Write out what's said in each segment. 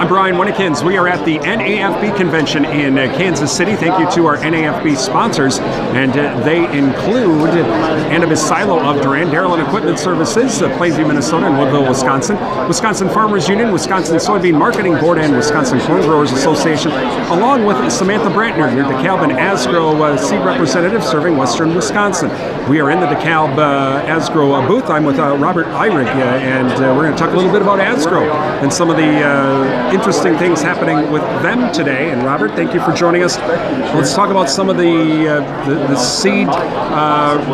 I'm Brian Winnekins. We are at the NAFB convention in Kansas City. Thank you to our NAFB sponsors, and they include Annabis Silo of Duran, Darrell Equipment Services, Plainview, Minnesota, and Woodville, Wisconsin, Wisconsin Farmers Union, Wisconsin Soybean Marketing Board, and Wisconsin Corn Growers Association, along with Samantha Brantner, your Dekalb and Asgrow seed representative serving Western Wisconsin. We are in the Dekalb Asgrow booth. I'm with Robert Irig, and we're going to talk a little bit about Asgrow and some of the interesting things happening with them today. And Robert, thank you for joining us. Let's talk about some of the seed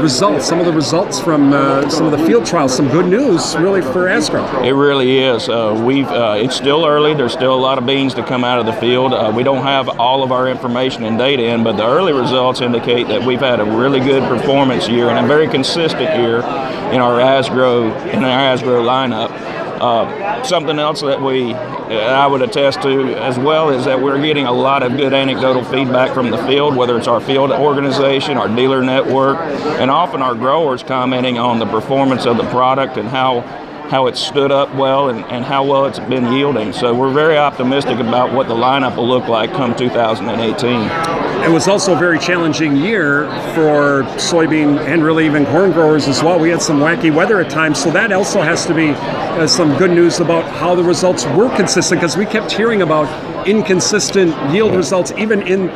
results, some of the results from some of the field trials. Some good news, really, for Asgrow. It really is. It's still early. There's still a lot of beans to come out of the field. We don't have all of our information and data in, but the early results indicate that we've had a really good performance year and a very consistent year in our Asgrow lineup. Something else that I would attest to as well is that we're getting a lot of good anecdotal feedback from the field, whether it's our field organization, our dealer network, and often our growers commenting on the performance of the product and how it's stood up well and how well it's been yielding. So we're very optimistic about what the lineup will look like come 2018. It was also a very challenging year for soybean and really even corn growers as well. We had some wacky weather at times, so that also has to be some good news about how the results were consistent, because we kept hearing about inconsistent yield results even in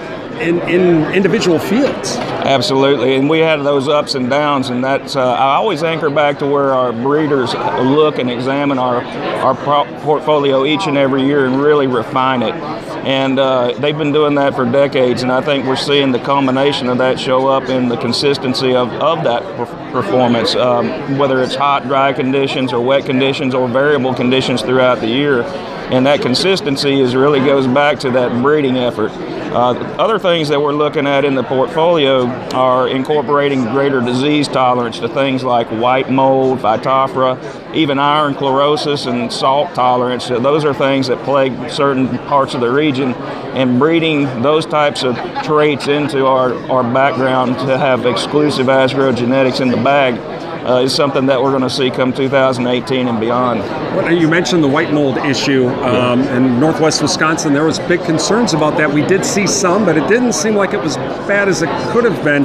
individual fields. Absolutely, and we had those ups and downs, and that's I always anchor back to where our breeders look and examine our portfolio each and every year and really refine it. And they've been doing that for decades, and I think we're seeing the culmination of that show up in the consistency of that performance, whether it's hot, dry conditions or wet conditions or variable conditions throughout the year. And that consistency really goes back to that breeding effort. Other things that we're looking at in the portfolio are incorporating greater disease tolerance to things like white mold, phytophthora, even iron chlorosis and salt tolerance. Those are things that plague certain parts of the region, and breeding those types of traits into our background to have exclusive Asgrow genetics in the bag is something that we're going to see come 2018 and beyond. Well, you mentioned the white mold issue in northwest Wisconsin. There was big concerns about that. We did see some, but it didn't seem like it was bad as it could have been.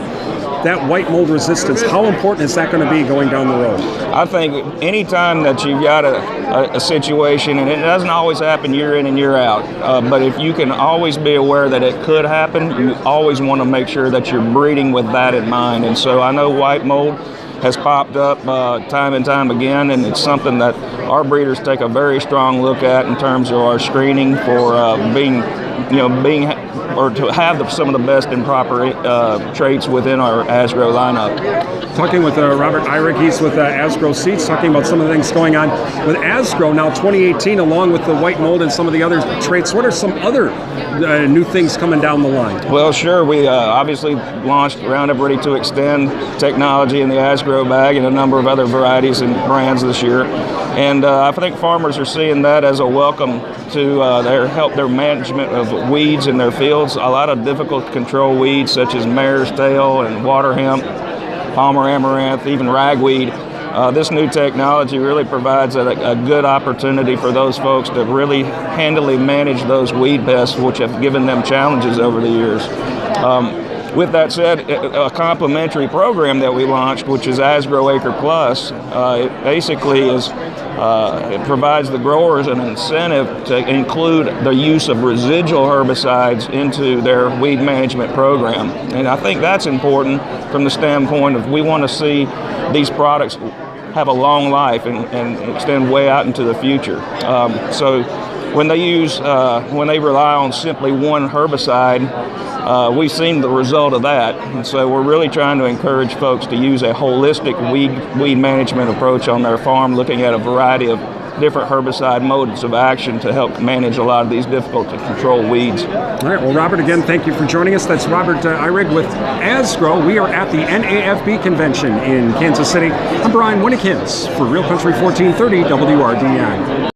That white mold resistance, how important is that going to be going down the road? I think any time that you've got a situation, and it doesn't always happen year in and year out, but if you can always be aware that it could happen, you always want to make sure that you're breeding with that in mind. And so I know white mold has popped up time and time again, and it's something that our breeders take a very strong look at in terms of our screening for to have some of the best and proper traits within our Asgrow lineup. Talking with Robert Irig, he's with Asgrow Seeds, talking about some of the things going on with Asgrow now 2018, along with the white mold and some of the other traits. What are some other new things coming down the line? Well, sure. We obviously launched Roundup Ready to Extend technology in the Asgrow bag and a number of other varieties and brands this year. And I think farmers are seeing that as a welcome to their management of weeds in their fields. A lot of difficult to control weeds such as mare's tail and water hemp, Palmer amaranth, even ragweed. This new technology really provides a good opportunity for those folks to really handily manage those weed pests, which have given them challenges over the years. With that said, a complementary program that we launched, which is Asgrow Acre Plus, it basically it provides the growers an incentive to include the use of residual herbicides into their weed management program. And I think that's important from the standpoint of we want to see these products have a long life and extend way out into the future. So when they rely on simply one herbicide, we've seen the result of that. And so we're really trying to encourage folks to use a holistic weed management approach on their farm, looking at a variety of different herbicide modes of action to help manage a lot of these difficult to control weeds. All right, well, Robert, again, thank you for joining us. That's Robert Irig with Asgrow. We are at the NAFB convention in Kansas City. I'm Brian Winnekins for Real Country 1430 WRDN.